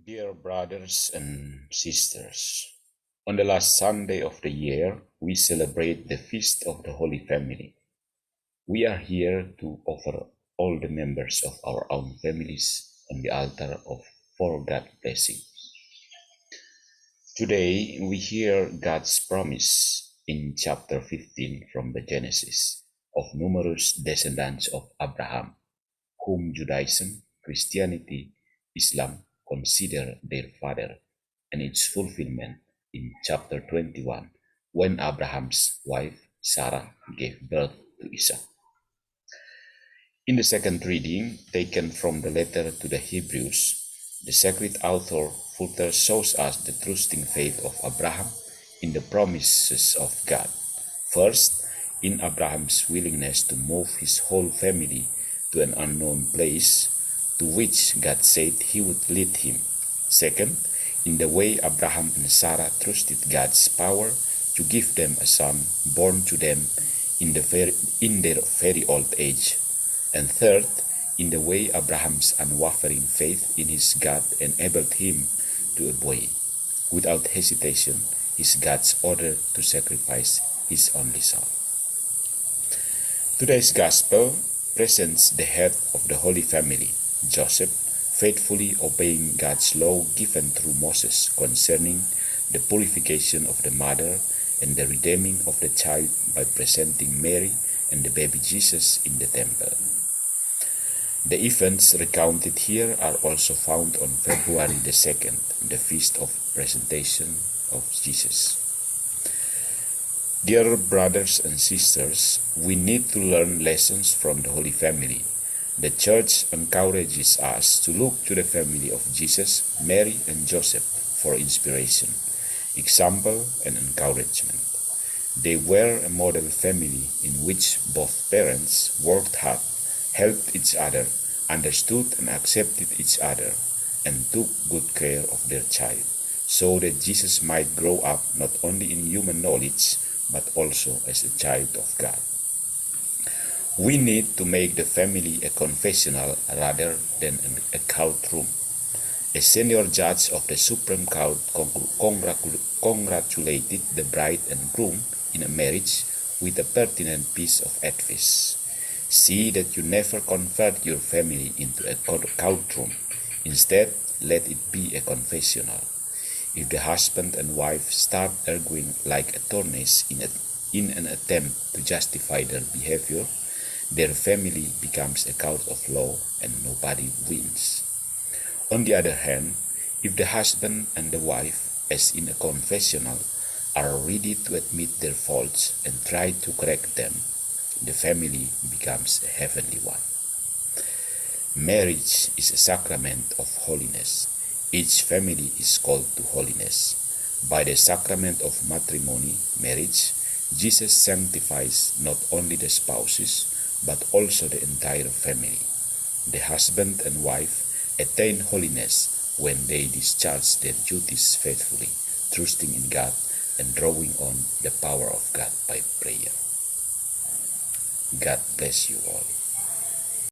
Dear brothers and sisters, on the last Sunday of the year, we celebrate the Feast of the Holy Family. We are here to offer all the members of our own families on the altar for God's blessing. Today, we hear God's promise in chapter 15 from the Genesis of numerous descendants of Abraham, whom Judaism, Christianity, Islam consider their father, and its fulfillment in chapter 21 when Abraham's wife Sarah gave birth to Isaac. In the second reading, taken from the letter to the Hebrews, the sacred author further shows us the trusting faith of Abraham in the promises of God. First, in Abraham's willingness to move his whole family to an unknown place to which God said he would lead him. Second, in the way Abraham and Sarah trusted God's power to give them a son born to them in their very old age. And third, in the way Abraham's unwavering faith in his God enabled him to obey, without hesitation, his God's order to sacrifice his only son. Today's Gospel presents the head of the Holy Family, Joseph, faithfully obeying God's law given through Moses concerning the purification of the mother and the redeeming of the child by presenting Mary and the baby Jesus in the temple. The events recounted here are also found on February the 2nd, the feast of presentation of Jesus. Dear brothers and sisters, we need to learn lessons from the Holy Family. The Church encourages us to look to the family of Jesus, Mary, and Joseph for inspiration, example, and encouragement. They were a model family in which both parents worked hard, helped each other, understood and accepted each other, and took good care of their child, so that Jesus might grow up not only in human knowledge, but also as a child of God. We need to make the family a confessional rather than a courtroom. A senior judge of the Supreme Court congratulated the bride and groom in a marriage with a pertinent piece of advice. See that you never convert your family into a courtroom. Instead, let it be a confessional. If the husband and wife start arguing like attorneys in an attempt to justify their behavior, their family becomes a court of law and nobody wins. On the other hand, if the husband and the wife, as in a confessional, are ready to admit their faults and try to correct them, the family becomes a heavenly one. Marriage is a sacrament of holiness. Each family is called to holiness. By the sacrament of matrimony, marriage, Jesus sanctifies not only the spouses, but also the entire family. The husband and wife attain holiness when they discharge their duties faithfully, trusting in God and drawing on the power of God by prayer. God bless you all.